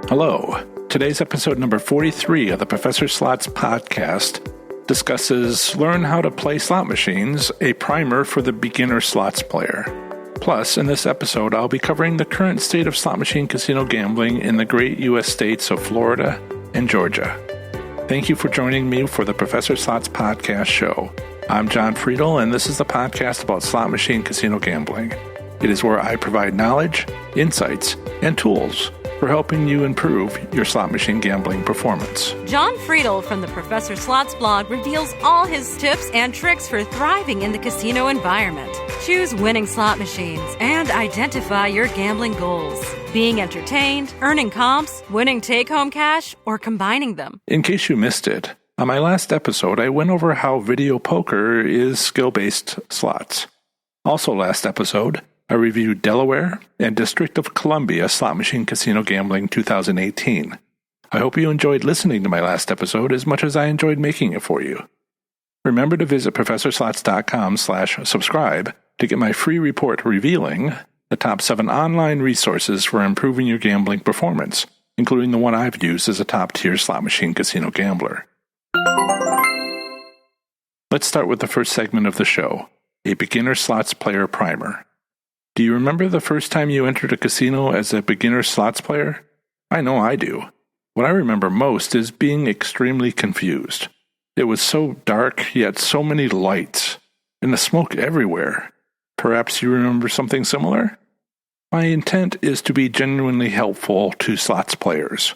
Hello. Today's episode number 43 of the Professor Slots podcast discusses Learn How to Play Slot Machines, a primer for the beginner slots player. Plus, in this episode, I'll be covering the current state of slot machine casino gambling in the great U.S. states of Florida and Georgia. Thank you for joining me for the Professor Slots podcast show. I'm John Friedel, and this is the podcast about slot machine casino gambling. It is where I provide knowledge, insights, and tools for helping you improve your slot machine gambling performance. John Friedel from the Professor Slots blog reveals all his tips and tricks for thriving in the casino environment. Choose winning slot machines and identify your gambling goals. Being entertained, earning comps, winning take-home cash, or combining them. In case you missed it, on my last episode, I went over how video poker is skill-based slots. Also last episode, I reviewed Delaware and District of Columbia Slot Machine Casino Gambling 2018. I hope you enjoyed listening to my last episode as much as I enjoyed making it for you. Remember to visit ProfessorSlots.com/subscribe to get my free report revealing the top 7 online resources for improving your gambling performance, including the one I've used as a top-tier slot machine casino gambler. Let's start with the first segment of the show, a beginner slots player primer. Do you remember the first time you entered a casino as a beginner slots player? I know I do. What I remember most is being extremely confused. It was so dark, yet so many lights, and the smoke everywhere. Perhaps you remember something similar? My intent is to be genuinely helpful to slots players.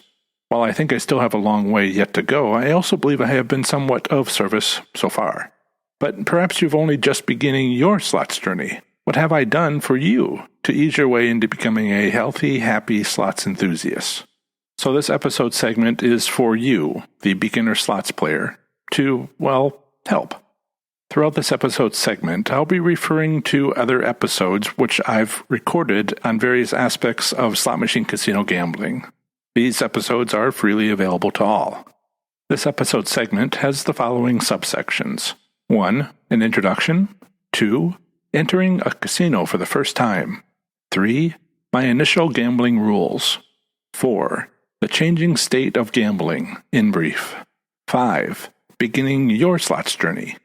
While I think I still have a long way yet to go, I also believe I have been somewhat of service so far. But perhaps you've only just beginning your slots journey. What have I done for you to ease your way into becoming a healthy, happy slots enthusiast? So this episode segment is for you, the beginner slots player, to, help. Throughout this episode segment, I'll be referring to other episodes which I've recorded on various aspects of slot machine casino gambling. These episodes are freely available to all. This episode segment has the following subsections. 1. An introduction. 2. Entering a casino for the first time. 3. My initial gambling rules. 4. The changing state of gambling, in brief. 5. Beginning your slots journey.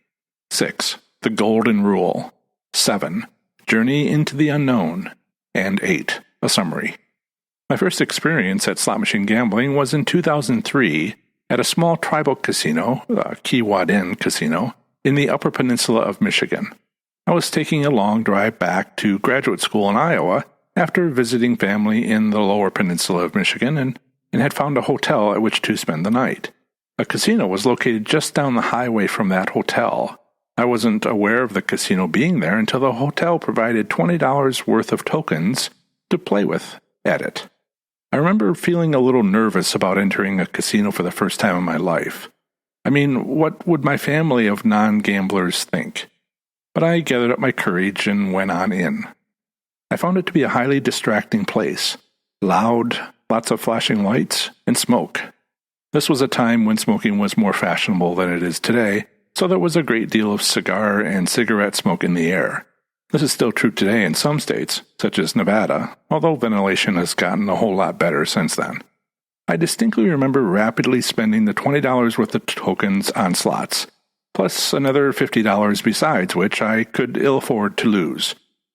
6. The golden rule. 7. Journey into the unknown. And 8. A summary. My first experience at slot machine gambling was in 2003 at a small tribal casino, Keewatin Casino, in the Upper Peninsula of Michigan. I was taking a long drive back to graduate school in Iowa after visiting family in the Lower Peninsula of Michigan and had found a hotel at which to spend the night. A casino was located just down the highway from that hotel. I wasn't aware of the casino being there until the hotel provided $20 worth of tokens to play with at it. I remember feeling a little nervous about entering a casino for the first time in my life. I mean, what would my family of non-gamblers think? But I gathered up my courage and went on in. I found it to be a highly distracting place. Loud, lots of flashing lights, and smoke. This was a time when smoking was more fashionable than it is today, so there was a great deal of cigar and cigarette smoke in the air. This is still true today in some states, such as Nevada, although ventilation has gotten a whole lot better since then. I distinctly remember rapidly spending the $20 worth of tokens on slots, plus another $50 besides, which I could ill afford to lose.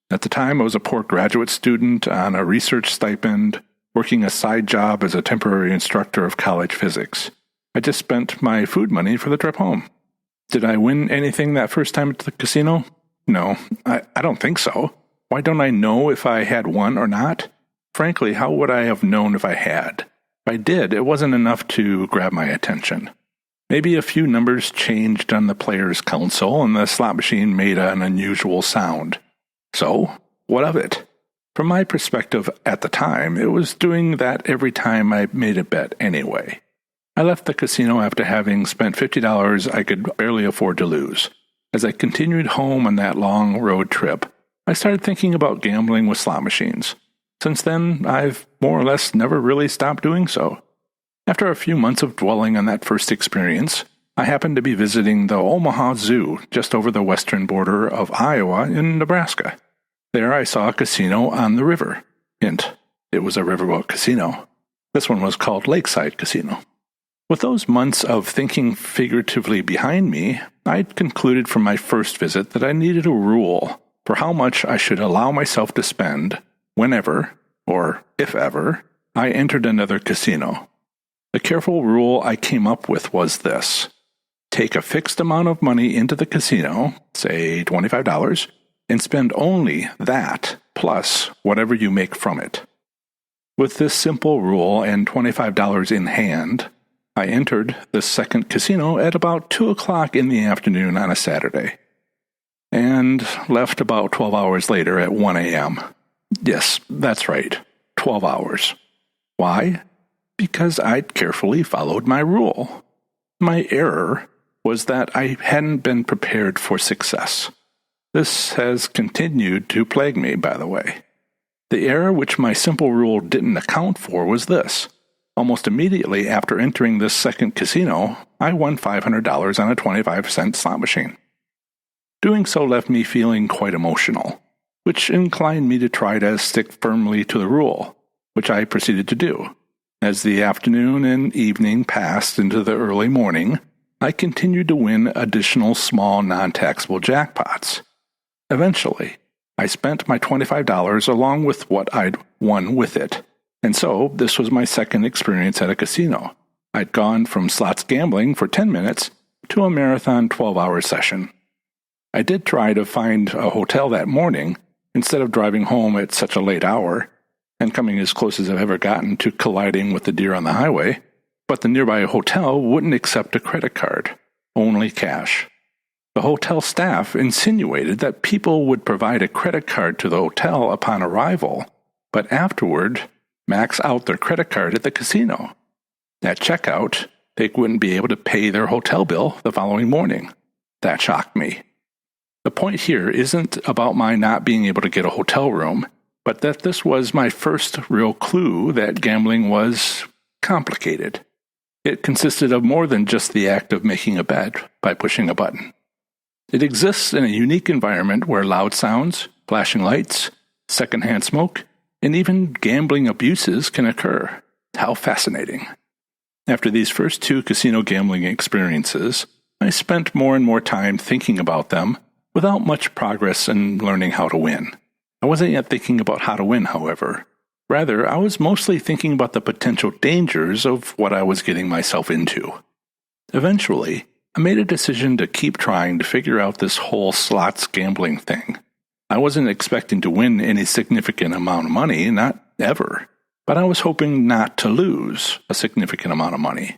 At the time, I was a poor graduate student on a research stipend, working a side job as a temporary instructor of college physics. I just spent my food money for the trip home. Did I win anything that first time at the casino? No, I don't think so. Why don't I know if I had won or not? Frankly, how would I have known if I had? If I did, it wasn't enough to grab my attention. Maybe a few numbers changed on the player's console and the slot machine made an unusual sound. So, what of it? From my perspective at the time, it was doing that every time I made a bet anyway. I left the casino after having spent $50 I could barely afford to lose. As I continued home on that long road trip, I started thinking about gambling with slot machines. Since then, I've more or less never really stopped doing so. After a few months of dwelling on that first experience, I happened to be visiting the Omaha Zoo just over the western border of Iowa in Nebraska. There I saw a casino on the river. Hint, it was a riverboat casino. This one was called Lakeside Casino. With those months of thinking figuratively behind me, I'd concluded from my first visit that I needed a rule for how much I should allow myself to spend whenever, or if ever, I entered another casino. The careful rule I came up with was this: take a fixed amount of money into the casino, say $25, and spend only that plus whatever you make from it. With this simple rule and $25 in hand, I entered the second casino at about 2 o'clock in the afternoon on a Saturday, and left about 12 hours later at 1 a.m. Yes, that's right, 12 hours. Why? Because I'd carefully followed my rule. My error was that I hadn't been prepared for success. This has continued to plague me, by the way. The error which my simple rule didn't account for was this. Almost immediately after entering this second casino, I won $500 on a 25-cent slot machine. Doing so left me feeling quite emotional, which inclined me to try to stick firmly to the rule, which I proceeded to do. As the afternoon and evening passed into the early morning, I continued to win additional small non-taxable jackpots. Eventually, I spent my $25 along with what I'd won with it, and so this was my second experience at a casino. I'd gone from slots gambling for 10 minutes to a marathon 12-hour session. I did try to find a hotel that morning instead of driving home at such a late hour and coming as close as I've ever gotten to colliding with the deer on the highway, but the nearby hotel wouldn't accept a credit card, only cash. The hotel staff insinuated that people would provide a credit card to the hotel upon arrival, but afterward max out their credit card at the casino. At checkout, they wouldn't be able to pay their hotel bill the following morning. That shocked me. The point here isn't about my not being able to get a hotel room, but that this was my first real clue that gambling was complicated. It consisted of more than just the act of making a bet by pushing a button. It exists in a unique environment where loud sounds, flashing lights, secondhand smoke, and even gambling abuses can occur. How fascinating. After these first 2 casino gambling experiences, I spent more and more time thinking about them without much progress in learning how to win. I wasn't yet thinking about how to win, however. Rather, I was mostly thinking about the potential dangers of what I was getting myself into. Eventually, I made a decision to keep trying to figure out this whole slots gambling thing. I wasn't expecting to win any significant amount of money, not ever, but I was hoping not to lose a significant amount of money.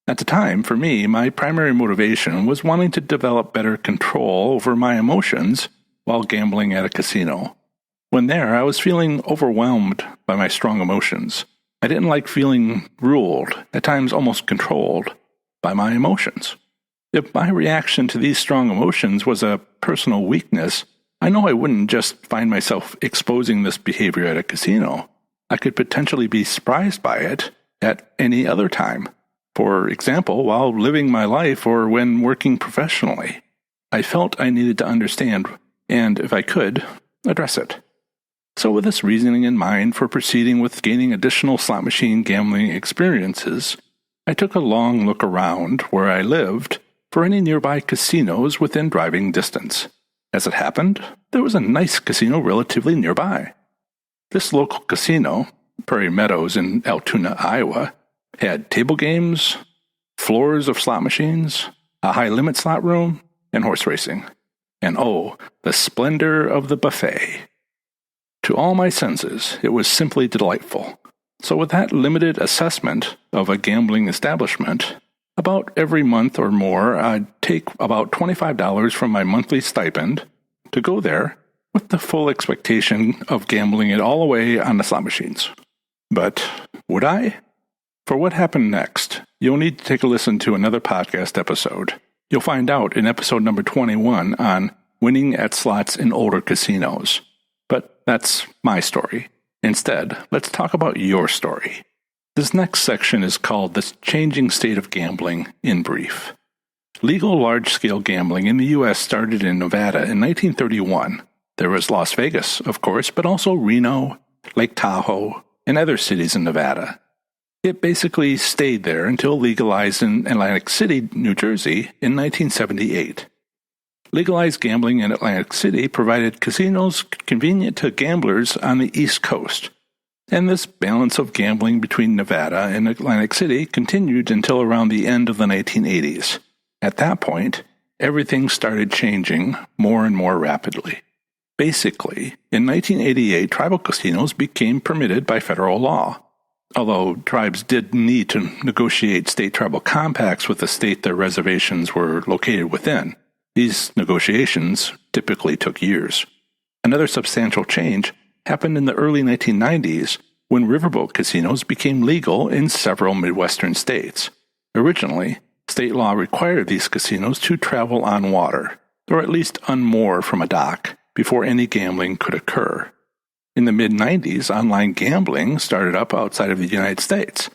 At the time, for me, my primary motivation was wanting to develop better control over my emotions while gambling at a casino. When there, I was feeling overwhelmed by my strong emotions. I didn't like feeling ruled, at times almost controlled, by my emotions. If my reaction to these strong emotions was a personal weakness, I know I wouldn't just find myself exposing this behavior at a casino. I could potentially be surprised by it at any other time. For example, while living my life or when working professionally. I felt I needed to understand, and if I could, address it. So with this reasoning in mind for proceeding with gaining additional slot machine gambling experiences, I took a long look around where I lived for any nearby casinos within driving distance. As it happened, there was a nice casino relatively nearby. This local casino, Prairie Meadows in Altoona, Iowa, had table games, floors of slot machines, a high-limit slot room, and horse racing. And oh, the splendor of the buffet. To all my senses, it was simply delightful. So with that limited assessment of a gambling establishment, about every month or more, I'd take about $25 from my monthly stipend to go there with the full expectation of gambling it all away on the slot machines. But would I? For what happened next, you'll need to take a listen to another podcast episode. You'll find out in episode number 21 on winning at slots in older casinos. But that's my story. Instead, let's talk about your story. This next section is called The Changing State of Gambling in Brief. Legal large-scale gambling in the U.S. started in Nevada in 1931. There was Las Vegas, of course, but also Reno, Lake Tahoe, and other cities in Nevada. It basically stayed there until legalized in Atlantic City, New Jersey in 1978. Legalized gambling in Atlantic City provided casinos convenient to gamblers on the East Coast, and this balance of gambling between Nevada and Atlantic City continued until around the end of the 1980s. At that point, everything started changing more and more rapidly. Basically, in 1988, tribal casinos became permitted by federal law. Although tribes did need to negotiate state-tribal compacts with the state their reservations were located within, these negotiations typically took years. Another substantial change happened in the early 1990s when riverboat casinos became legal in several Midwestern states. Originally, state law required these casinos to travel on water, or at least unmoor from a dock, before any gambling could occur. In the mid-90s, online gambling started up outside of the United States.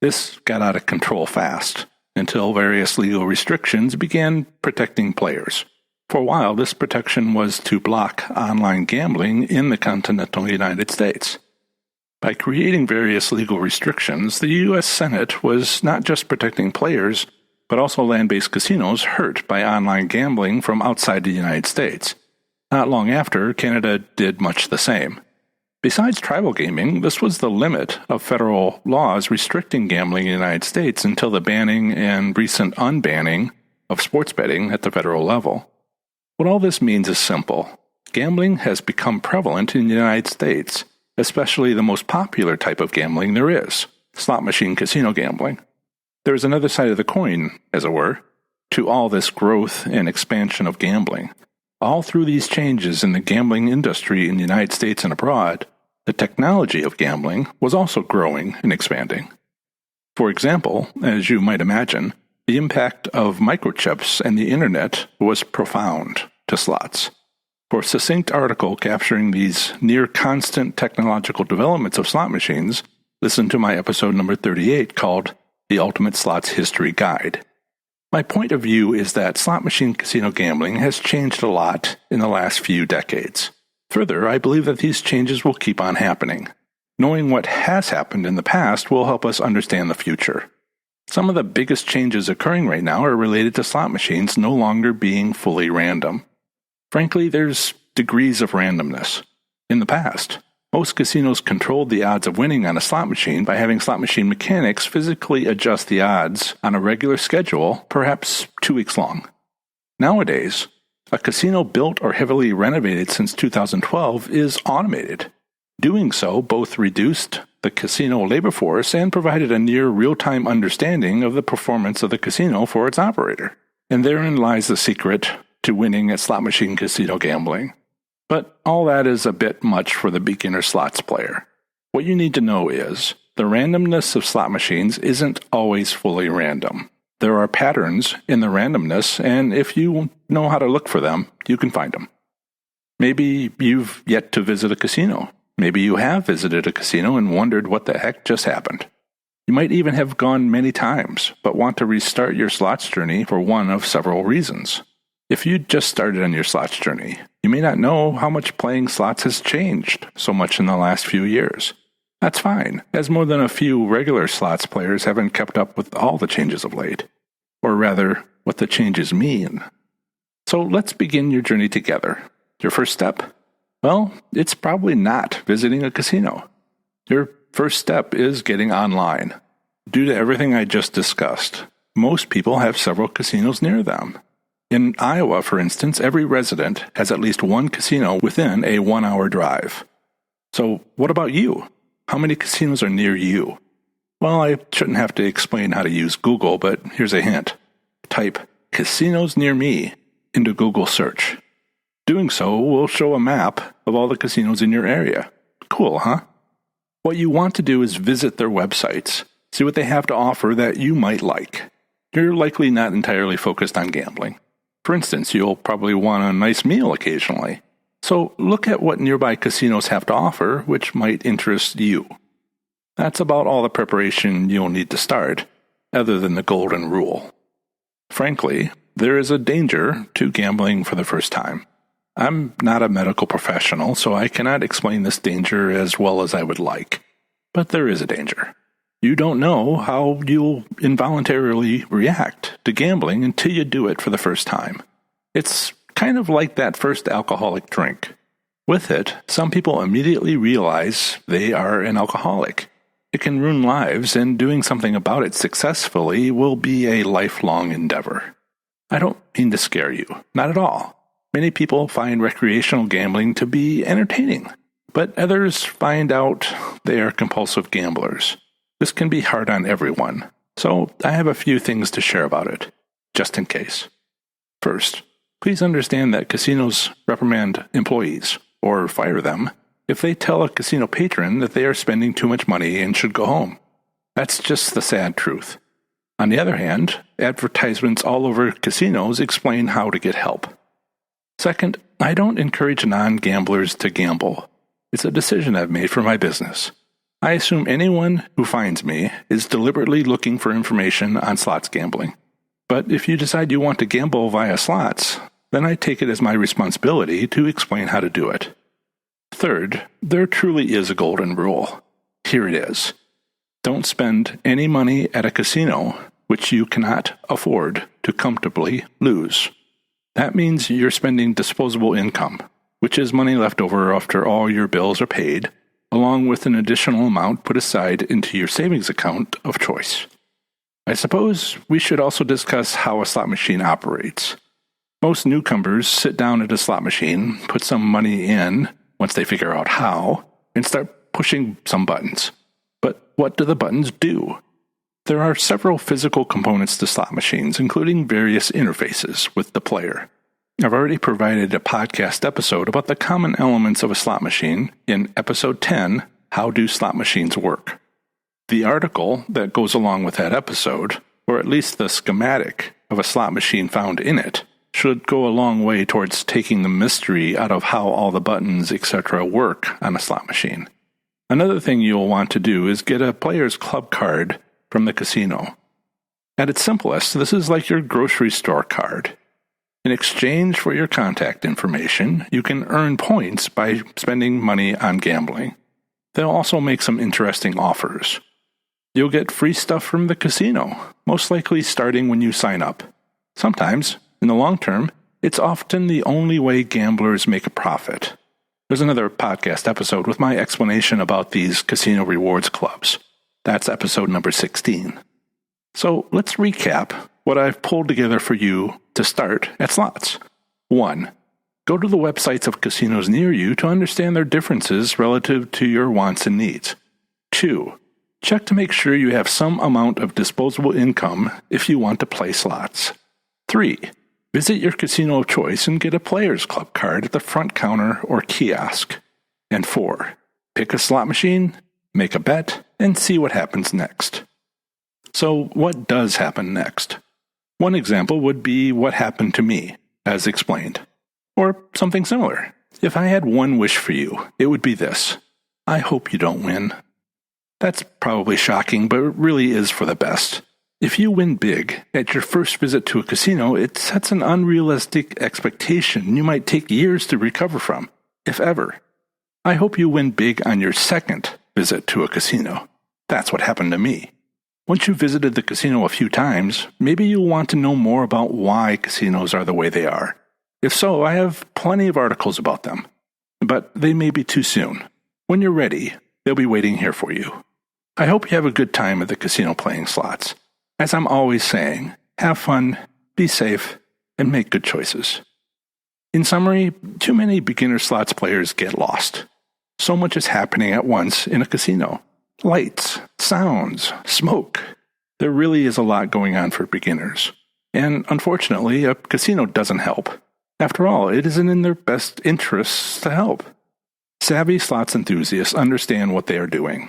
This got out of control fast, until various legal restrictions began protecting players. For a while, this protection was to block online gambling in the continental United States. By creating various legal restrictions, the U.S. Senate was not just protecting players, but also land-based casinos hurt by online gambling from outside the United States. Not long after, Canada did much the same. Besides tribal gaming, this was the limit of federal laws restricting gambling in the United States until the banning and recent unbanning of sports betting at the federal level. What all this means is simple. Gambling has become prevalent in the United States, especially the most popular type of gambling there is, slot machine casino gambling. There is another side of the coin, as it were, to all this growth and expansion of gambling. All through these changes in the gambling industry in the United States and abroad, the technology of gambling was also growing and expanding. For example, as you might imagine, the impact of microchips and the internet was profound to slots. For a succinct article capturing these near-constant technological developments of slot machines, listen to my episode number 38 called The Ultimate Slots History Guide. My point of view is that slot machine casino gambling has changed a lot in the last few decades. Further, I believe that these changes will keep on happening. Knowing what has happened in the past will help us understand the future. Some of the biggest changes occurring right now are related to slot machines no longer being fully random. Frankly, there's degrees of randomness. In the past, most casinos controlled the odds of winning on a slot machine by having slot machine mechanics physically adjust the odds on a regular schedule, perhaps 2 weeks long. Nowadays, a casino built or heavily renovated since 2012 is automated. Doing so both reduced the casino labor force and provided a near real-time understanding of the performance of the casino for its operator. And therein lies the secret to winning at slot machine casino gambling. But all that is a bit much for the beginner slots player. What you need to know is, the randomness of slot machines isn't always fully random. There are patterns in the randomness, and if you know how to look for them, you can find them. Maybe you've yet to visit a casino. Maybe you have visited a casino and wondered what the heck just happened. You might even have gone many times, but want to restart your slots journey for one of several reasons. If you just started on your slots journey, you may not know how much playing slots has changed so much in the last few years. That's fine, as more than a few regular slots players haven't kept up with all the changes of late. Or rather, what the changes mean. So let's begin your journey together. Your first step? Well, it's probably not visiting a casino. Your first step is getting online. Due to everything I just discussed, most people have several casinos near them. In Iowa, for instance, every resident has at least one casino within a 1-hour drive. So what about you? How many casinos are near you? Well, I shouldn't have to explain how to use Google, but here's a hint. Type "casinos near me" into Google search. Doing so will show a map of all the casinos in your area. Cool, huh? What you want to do is visit their websites, see what they have to offer that you might like. You're likely not entirely focused on gambling. For instance, you'll probably want a nice meal occasionally. So look at what nearby casinos have to offer, which might interest you. That's about all the preparation you'll need to start, other than the golden rule. Frankly, there is a danger to gambling for the first time. I'm not a medical professional, so I cannot explain this danger as well as I would like. But there is a danger. You don't know how you'll involuntarily react to gambling until you do it for the first time. It's kind of like that first alcoholic drink. With it, some people immediately realize they are an alcoholic. It can ruin lives, and doing something about it successfully will be a lifelong endeavor. I don't mean to scare you, not at all. Many people find recreational gambling to be entertaining, but others find out they are compulsive gamblers. This can be hard on everyone, so I have a few things to share about it, just in case. First, please understand that casinos reprimand employees, or fire them, if they tell a casino patron that they are spending too much money and should go home. That's just the sad truth. On the other hand, advertisements all over casinos explain how to get help. Second, I don't encourage non-gamblers to gamble. It's a decision I've made for my business. I assume anyone who finds me is deliberately looking for information on slots gambling. But if you decide you want to gamble via slots, then I take it as my responsibility to explain how to do it. Third, there truly is a golden rule. Here it is. Don't spend any money at a casino which you cannot afford to comfortably lose. That means you're spending disposable income, which is money left over after all your bills are paid, along with an additional amount put aside into your savings account of choice. I suppose we should also discuss how a slot machine operates. Most newcomers sit down at a slot machine, put some money in once they figure out how, and start pushing some buttons. But what do the buttons do? There are several physical components to slot machines, including various interfaces with the player. I've already provided a podcast episode about the common elements of a slot machine in episode 10, How Do Slot Machines Work? The article that goes along with that episode, or at least the schematic of a slot machine found in it, should go a long way towards taking the mystery out of how all the buttons, etc. work on a slot machine. Another thing you'll want to do is get a player's club card from the casino. At its simplest, this is like your grocery store card. In exchange for your contact information, you can earn points by spending money on gambling. They'll also make some interesting offers. You'll get free stuff from the casino, most likely starting when you sign up. Sometimes, in the long term, it's often the only way gamblers make a profit. There's another podcast episode with my explanation about these casino rewards clubs. That's episode number 16. So let's recap what I've pulled together for you to start at slots. 1. Go to the websites of casinos near you to understand their differences relative to your wants and needs. 2. Check to make sure you have some amount of disposable income if you want to play slots. 3. Visit your casino of choice and get a player's club card at the front counter or kiosk. And 4. Pick a slot machine, make a bet, and see what happens next. So what does happen next? One example would be what happened to me, as explained. Or something similar. If I had one wish for you, it would be this. I hope you don't win. That's probably shocking, but it really is for the best. If you win big at your first visit to a casino, it sets an unrealistic expectation you might take years to recover from, if ever. I hope you win big on your second visit to a casino. That's what happened to me. Once you've visited the casino a few times, maybe you'll want to know more about why casinos are the way they are. If so, I have plenty of articles about them. But they may be too soon. When you're ready, they'll be waiting here for you. I hope you have a good time at the casino playing slots. As I'm always saying, have fun, be safe, and make good choices. In summary, too many beginner slots players get lost. So much is happening at once in a casino. Lights, sounds, smoke. There really is a lot going on for beginners. And unfortunately, a casino doesn't help. After all, it isn't in their best interests to help. Savvy slots enthusiasts understand what they are doing.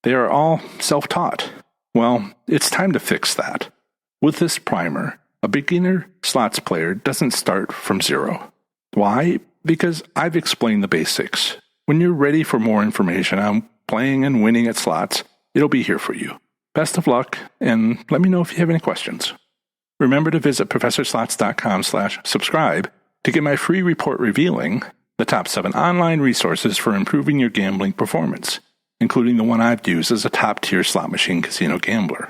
They are all self-taught. Well, it's time to fix that. With this primer, a beginner slots player doesn't start from zero. Why? Because I've explained the basics. When you're ready for more information on playing and winning at slots, it'll be here for you. Best of luck, and let me know if you have any questions. Remember to visit ProfessorSlots.com/subscribe to get my free report revealing the top 7 online resources for improving your gambling performance. including the one I've used as a top-tier slot machine casino gambler.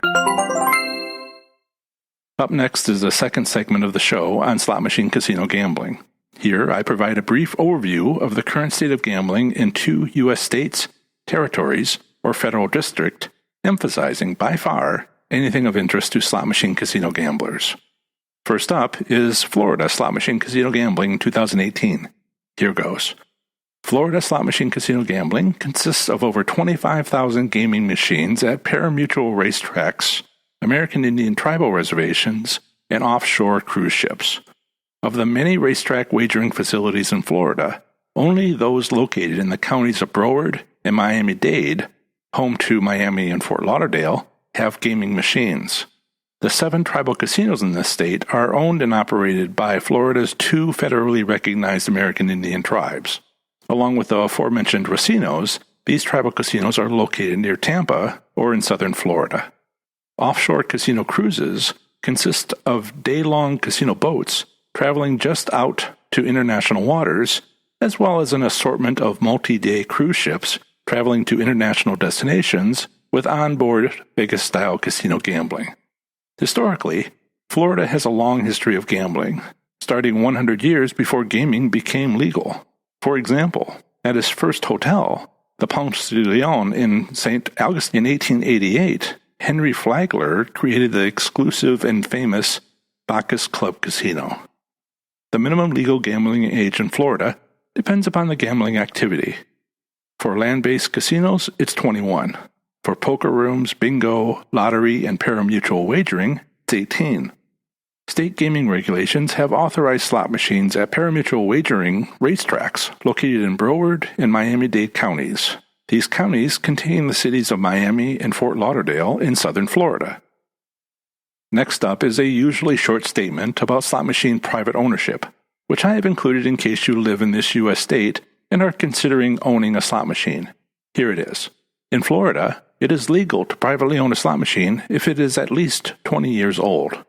Up next is the second segment of the show on slot machine casino gambling. Here, I provide a brief overview of the current state of gambling in 2 U.S. states, territories, or federal district, emphasizing, by far, anything of interest to slot machine casino gamblers. First up is Florida slot machine casino gambling 2018. Here goes. Florida slot machine casino gambling consists of over 25,000 gaming machines at pari-mutuel racetracks, American Indian tribal reservations, and offshore cruise ships. Of the many racetrack wagering facilities in Florida, only those located in the counties of Broward and Miami-Dade, home to Miami and Fort Lauderdale, have gaming machines. The 7 tribal casinos in this state are owned and operated by Florida's 2 federally recognized American Indian tribes. Along with the aforementioned racinos, these tribal casinos are located near Tampa or in southern Florida. Offshore casino cruises consist of day-long casino boats traveling just out to international waters, as well as an assortment of multi-day cruise ships traveling to international destinations with onboard Vegas-style casino gambling. Historically, Florida has a long history of gambling, starting 100 years before gaming became legal. For example, at his first hotel, the Ponce de Leon in St. Augustine in 1888, Henry Flagler created the exclusive and famous Bacchus Club Casino. The minimum legal gambling age in Florida depends upon the gambling activity. For land-based casinos, it's 21. For poker rooms, bingo, lottery, and pari-mutuel wagering, it's 18. State gaming regulations have authorized slot machines at pari-mutuel wagering racetracks located in Broward and Miami-Dade counties. These counties contain the cities of Miami and Fort Lauderdale in southern Florida. Next up is a usually short statement about slot machine private ownership, which I have included in case you live in this U.S. state and are considering owning a slot machine. Here it is. In Florida, it is legal to privately own a slot machine if it is at least 20 years old.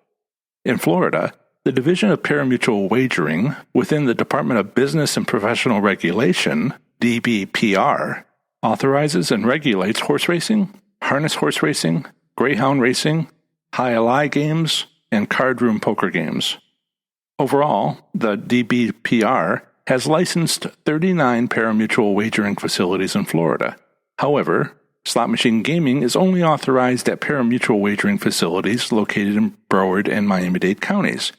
In Florida, the Division of Pari-Mutuel Wagering within the Department of Business and Professional Regulation, DBPR, authorizes and regulates horse racing, harness horse racing, greyhound racing, high-ally games, and card room poker games. Overall, the DBPR has licensed 39 pari-mutuel wagering facilities in Florida. However, slot machine gaming is only authorized at pari-mutuel wagering facilities located in Broward and Miami-Dade counties.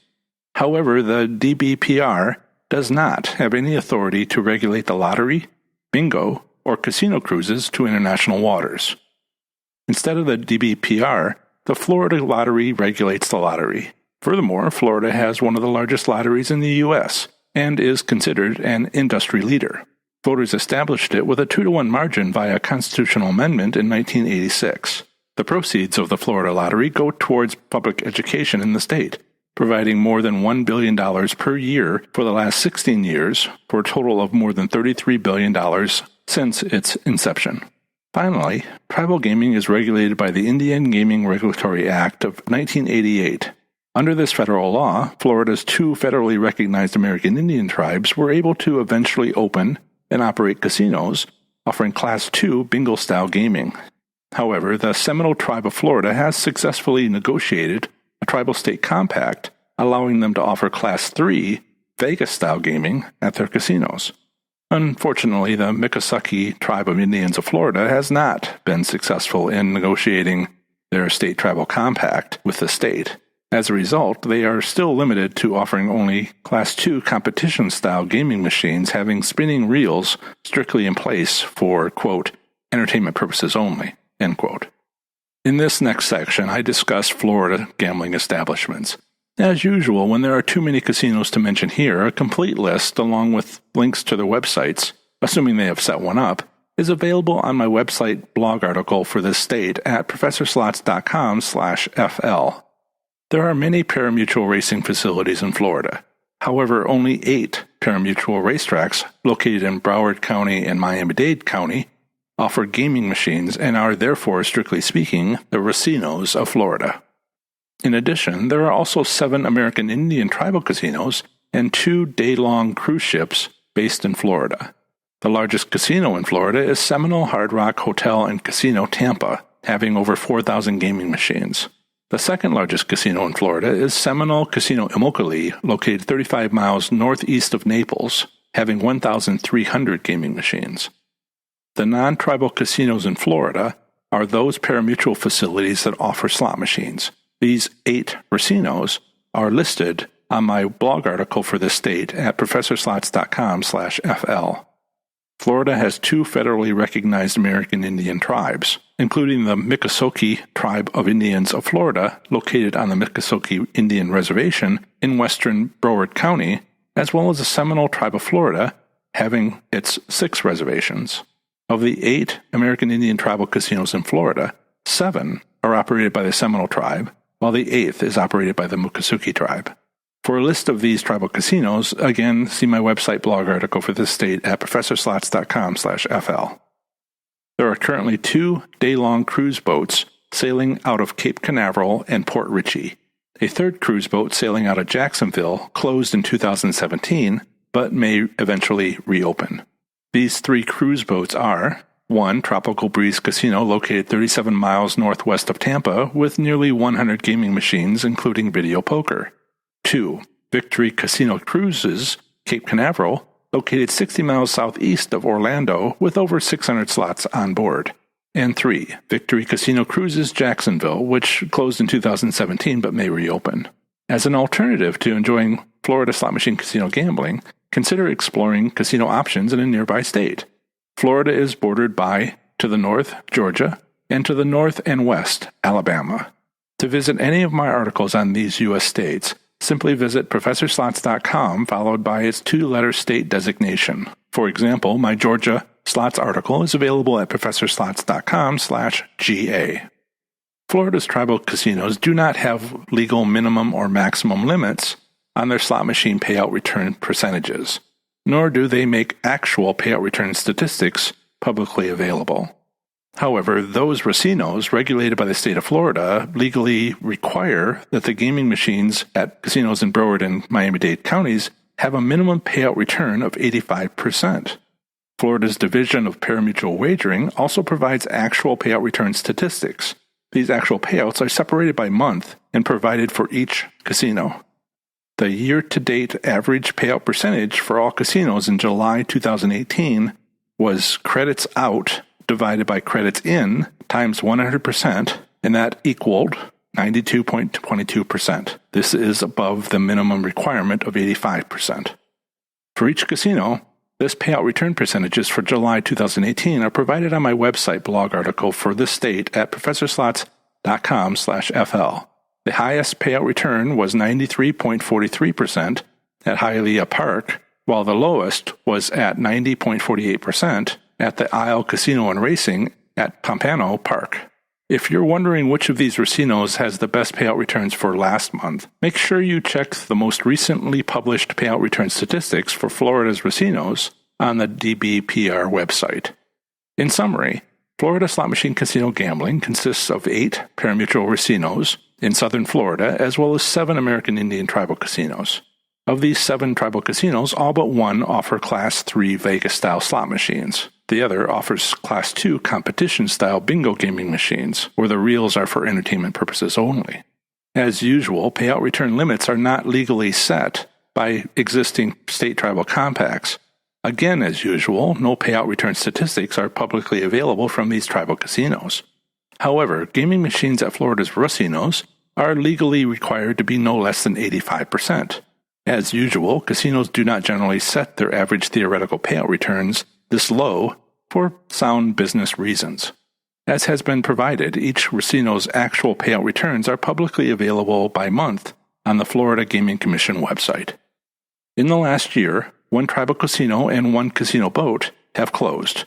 However, the DBPR does not have any authority to regulate the lottery, bingo, or casino cruises to international waters. Instead of the DBPR, the Florida Lottery regulates the lottery. Furthermore, Florida has one of the largest lotteries in the U.S. and is considered an industry leader. Voters established it with a 2-to-1 margin via constitutional amendment in 1986. The proceeds of the Florida Lottery go towards public education in the state, providing more than $1 billion per year for the last 16 years, for a total of more than $33 billion since its inception. Finally, tribal gaming is regulated by the Indian Gaming Regulatory Act of 1988. Under this federal law, Florida's 2 federally recognized American Indian tribes were able to eventually open and operate casinos offering Class II bingo-style gaming. However, the Seminole Tribe of Florida has successfully negotiated a tribal state compact allowing them to offer Class III Vegas-style gaming at their casinos. Unfortunately, the Miccosukee Tribe of Indians of Florida has not been successful in negotiating their state tribal compact with the state. As a result, they are still limited to offering only Class II competition-style gaming machines having spinning reels strictly in place for, quote, entertainment purposes only, end quote. In this next section, I discuss Florida gambling establishments. As usual, when there are too many casinos to mention here, a complete list, along with links to their websites, assuming they have set one up, is available on my website blog article for this state at professorslots.com/FL. There are many pari-mutuel racing facilities in Florida. However, only 8 pari-mutuel racetracks located in Broward County and Miami-Dade County offer gaming machines and are therefore, strictly speaking, the racinos of Florida. In addition, there are also 7 American Indian tribal casinos and 2 day-long cruise ships based in Florida. The largest casino in Florida is Seminole Hard Rock Hotel and Casino Tampa, having over 4,000 gaming machines. The second largest casino in Florida is Seminole Casino Immokalee, located 35 miles northeast of Naples, having 1,300 gaming machines. The non-tribal casinos in Florida are those pari-mutuel facilities that offer slot machines. These 8 racinos are listed on my blog article for this state at professorslots.com/FL. Florida has 2 federally recognized American Indian tribes, including the Miccosukee Tribe of Indians of Florida, located on the Miccosukee Indian Reservation in western Broward County, as well as the Seminole Tribe of Florida, having its 6 reservations. Of the 8 American Indian tribal casinos in Florida, 7 are operated by the Seminole Tribe, while the 8th is operated by the Miccosukee Tribe. For a list of these tribal casinos, again, see my website blog article for this state at professorslots.com/FL. There are currently 2 day-long cruise boats sailing out of Cape Canaveral and Port Richey. A 3rd cruise boat sailing out of Jacksonville closed in 2017, but may eventually reopen. These 3 cruise boats are 1. Tropical Breeze Casino, located 37 miles northwest of Tampa, with nearly 100 gaming machines, including video poker. 2. Victory Casino Cruises, Cape Canaveral, located 60 miles southeast of Orlando, with over 600 slots on board. And 3. Victory Casino Cruises, Jacksonville, which closed in 2017 but may reopen. As an alternative to enjoying Florida slot machine casino gambling, consider exploring casino options in a nearby state. Florida is bordered by, to the north, Georgia, and to the north and west, Alabama. To visit any of my articles on these U.S. states, simply visit professorslots.com followed by its 2-letter state designation. For example, my Georgia slots article is available at professorslots.com/GA. Florida's tribal casinos do not have legal minimum or maximum limits on their slot machine payout return percentages, nor do they make actual payout return statistics publicly available. However, those racinos regulated by the state of Florida legally require that the gaming machines at casinos in Broward and Miami-Dade counties have a minimum payout return of 85%. Florida's Division of Pari-Mutuel Wagering also provides actual payout return statistics. These actual payouts are separated by month and provided for each casino. The year-to-date average payout percentage for all casinos in July 2018 was credits out divided by credits in times 100%, and that equaled 92.22%. This is above the minimum requirement of 85%. For each casino, this payout return percentages for July 2018 are provided on my website blog article for this state at professorslots.com/FL. The highest payout return was 93.43% at Hialeah Park, while the lowest was at 90.48% at the Isle Casino and Racing at Pompano Park. If you're wondering which of these racinos has the best payout returns for last month, make sure you check the most recently published payout return statistics for Florida's racinos on the DBPR website. In summary, Florida slot machine casino gambling consists of 8 pari-mutuel racinos in southern Florida, as well as 7 American Indian tribal casinos. Of these 7 tribal casinos, all but one offer Class 3 Vegas-style slot machines. The other offers Class 2 competition-style bingo gaming machines, where the reels are for entertainment purposes only. As usual, payout return limits are not legally set by existing state tribal compacts. Again, as usual, no payout return statistics are publicly available from these tribal casinos. However, gaming machines at Florida's racinos are legally required to be no less than 85%. As usual, casinos do not generally set their average theoretical payout returns this low for sound business reasons. As has been provided, each racino's actual payout returns are publicly available by month on the Florida Gaming Commission website. In the last year, 1 tribal casino and 1 casino boat have closed.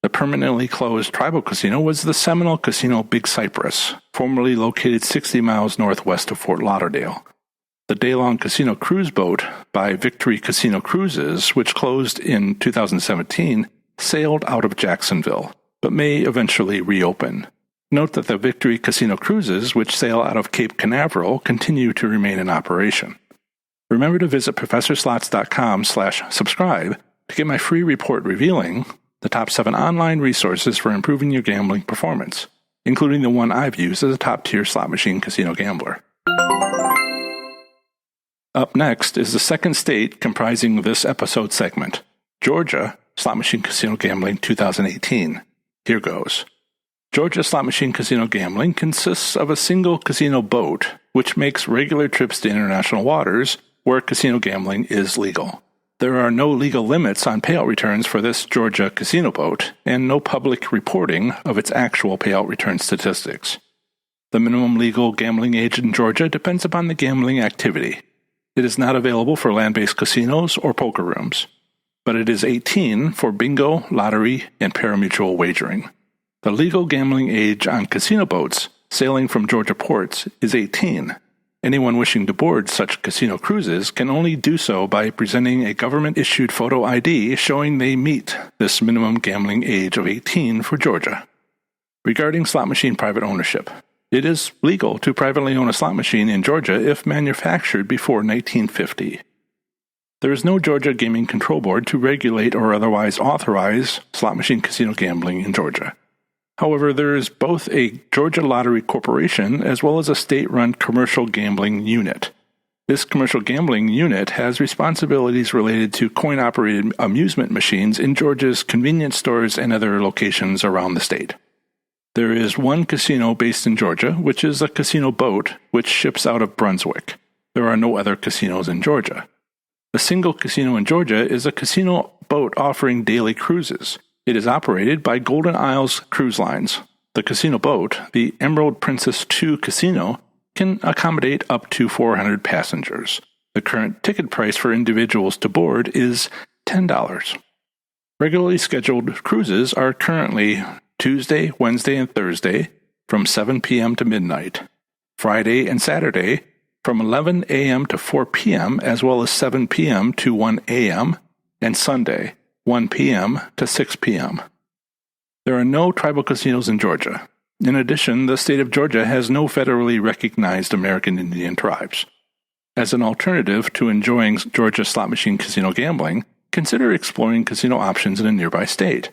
The permanently closed tribal casino was the Seminole Casino Big Cypress, formerly located 60 miles northwest of Fort Lauderdale. The day-long casino cruise boat by Victory Casino Cruises, which closed in 2017, sailed out of Jacksonville, but may eventually reopen. Note that the Victory Casino Cruises, which sail out of Cape Canaveral, continue to remain in operation. Remember to visit professorslots.com/subscribe to get my free report revealing the top 7 online resources for improving your gambling performance, including the one I've used as a top-tier slot machine casino gambler. Up next is the second state comprising this episode segment, Georgia Slot Machine Casino Gambling 2018. Here goes. Georgia slot machine casino gambling consists of a single casino boat, which makes regular trips to international waters where casino gambling is legal. There are no legal limits on payout returns for this Georgia casino boat, and no public reporting of its actual payout return statistics. The minimum legal gambling age in Georgia depends upon the gambling activity. It is not available for land-based casinos or poker rooms, but it is 18 for bingo, lottery, and parimutuel wagering. The legal gambling age on casino boats sailing from Georgia ports is 18. Anyone wishing to board such casino cruises can only do so by presenting a government-issued photo ID showing they meet this minimum gambling age of 18 for Georgia. Regarding slot machine private ownership, it is legal to privately own a slot machine in Georgia if manufactured before 1950. There is no Georgia Gaming Control Board to regulate or otherwise authorize slot machine casino gambling in Georgia. However, there is both a Georgia Lottery Corporation as well as a state-run commercial gambling unit. This commercial gambling unit has responsibilities related to coin-operated amusement machines in Georgia's convenience stores and other locations around the state. There is one casino based in Georgia, which is a casino boat, which ships out of Brunswick. There are no other casinos in Georgia. The single casino in Georgia is a casino boat offering daily cruises. It is operated by Golden Isles Cruise Lines. The casino boat, the Emerald Princess II Casino, can accommodate up to 400 passengers. The current ticket price for individuals to board is $10. Regularly scheduled cruises are currently Tuesday, Wednesday, and Thursday from 7 p.m. to midnight, Friday and Saturday from 11 a.m. to 4 p.m., as well as 7 p.m. to 1 a.m., and Sunday, 1 p.m. to 6 p.m. There are no tribal casinos in Georgia. In addition, the state of Georgia has no federally recognized American Indian tribes. As an alternative to enjoying Georgia slot machine casino gambling, consider exploring casino options in a nearby state.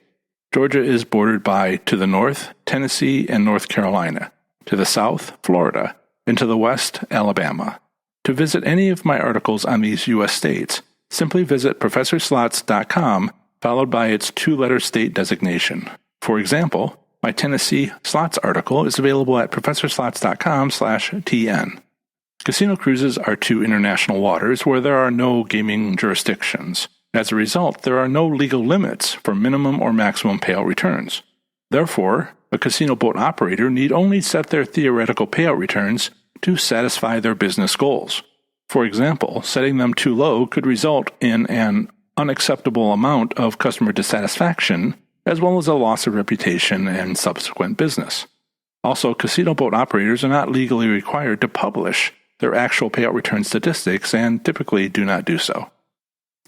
Georgia is bordered by, to the north, Tennessee and North Carolina, to the south, Florida, and to the west, Alabama. To visit any of my articles on these U.S. states, simply visit ProfessorSlots.com followed by its 2-letter state designation. For example, my Tennessee slots article is available at ProfessorSlots.com/TN. Casino cruises are to international waters where there are no gaming jurisdictions. As a result, there are no legal limits for minimum or maximum payout returns. Therefore, a casino boat operator need only set their theoretical payout returns to satisfy their business goals. For example, setting them too low could result in an unacceptable amount of customer dissatisfaction, as well as a loss of reputation and subsequent business. Also, casino boat operators are not legally required to publish their actual payout return statistics and typically do not do so.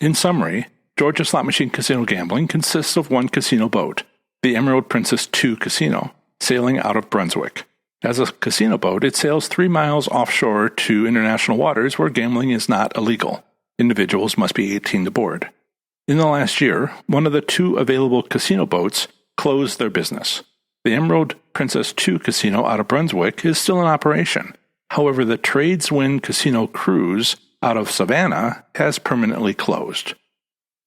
In summary, Georgia slot machine casino gambling consists of one casino boat, the Emerald Princess II Casino, sailing out of Brunswick. As a casino boat, it sails 3 miles offshore to international waters where gambling is not illegal. Individuals must be 18 to board. In the last year, one of the 2 available casino boats closed their business. The Emerald Princess II Casino out of Brunswick is still in operation. However, the Tradeswind Casino Cruise out of Savannah has permanently closed.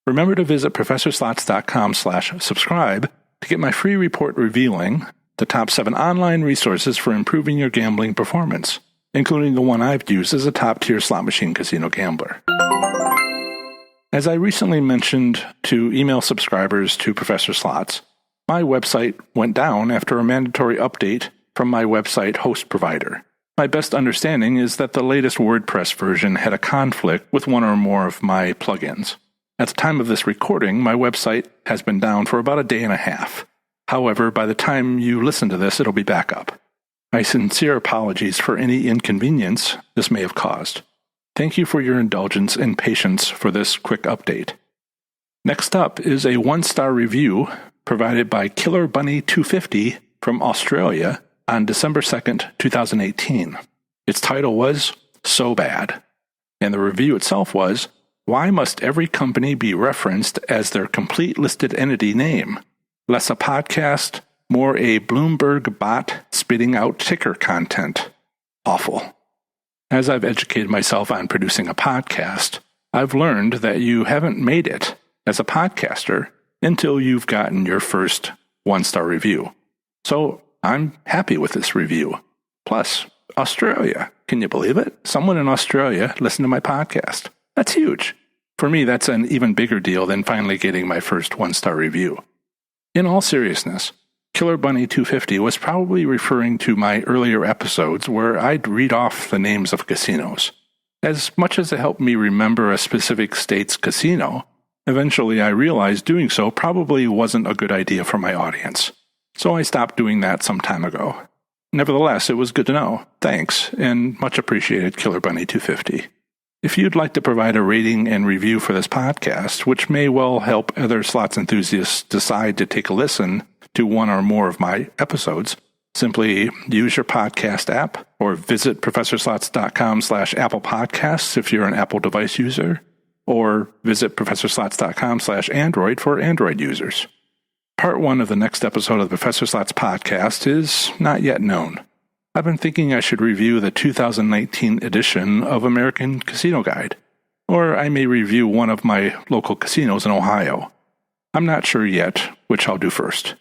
Remember to visit ProfessorSlots.com/subscribe to get my free report revealing the top 7 online resources for improving your gambling performance, including the one I've used as a top-tier slot machine casino gambler. As I recently mentioned to email subscribers to Professor Slots, my website went down after a mandatory update from my website host provider. My best understanding is that the latest WordPress version had a conflict with one or more of my plugins. At the time of this recording, my website has been down for about a day and a half. However, by the time you listen to this, it'll be back up. My sincere apologies for any inconvenience this may have caused. Thank you for your indulgence and patience for this quick update. Next up is a 1-star review provided by Killer Bunny 250 from Australia on December 2nd, 2018. Its title was So Bad, and the review itself was, Why must every company be referenced as their complete listed entity name? Less a podcast, more a Bloomberg bot spitting out ticker content. Awful. As I've educated myself on producing a podcast, I've learned that you haven't made it as a podcaster until you've gotten your first 1-star review. So I'm happy with this review. Plus, Australia. Can you believe it? Someone in Australia listened to my podcast. That's huge. For me, that's an even bigger deal than finally getting my first 1-star review. In all seriousness, Killer Bunny 250 was probably referring to my earlier episodes where I'd read off the names of casinos. As much as it helped me remember a specific state's casino, eventually I realized doing so probably wasn't a good idea for my audience. So I stopped doing that some time ago. Nevertheless, it was good to know. Thanks, and much appreciated, Killer Bunny 250. If you'd like to provide a rating and review for this podcast, which may well help other slots enthusiasts decide to take a listen to one or more of my episodes, simply use your podcast app or visit ProfessorSlots.com/Apple Podcasts if you're an Apple device user, or visit ProfessorSlots.com/Android for Android users. Part 1 of the next episode of the Professor Slots podcast is not yet known. I've been thinking I should review the 2019 edition of American Casino Guide, or I may review one of my local casinos in Ohio. I'm not sure yet which I'll do first.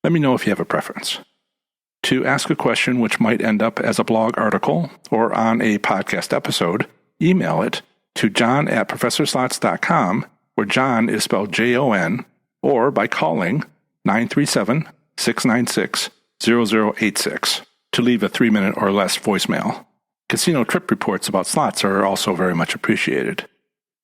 Let me know if you have a preference. To ask a question which might end up as a blog article or on a podcast episode, email it to john@professorslots.com, where John is spelled Jon, or by calling 937-696-0086 to leave a 3-minute or less voicemail. Casino trip reports about slots are also very much appreciated.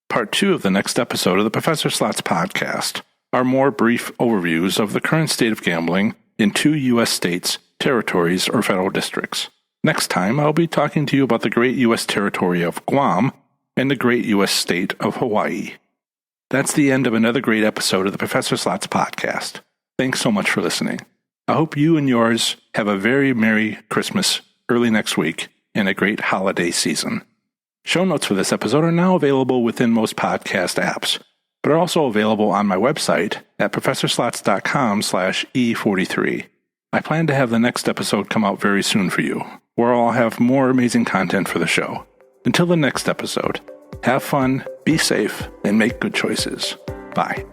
Part 2 of the next episode of the Professor Slots podcast are more brief overviews of the current state of gambling in 2 U.S. states, territories, or federal districts. Next time, I'll be talking to you about the great U.S. territory of Guam and the great U.S. state of Hawaii. That's the end of another great episode of the Professor Slots podcast. Thanks so much for listening. I hope you and yours have a very Merry Christmas early next week and a great holiday season. Show notes for this episode are now available within most podcast apps, but are also available on my website at ProfessorSlots.com/E43. I plan to have the next episode come out very soon for you, where I'll have more amazing content for the show. Until the next episode, have fun, be safe, and make good choices. Bye.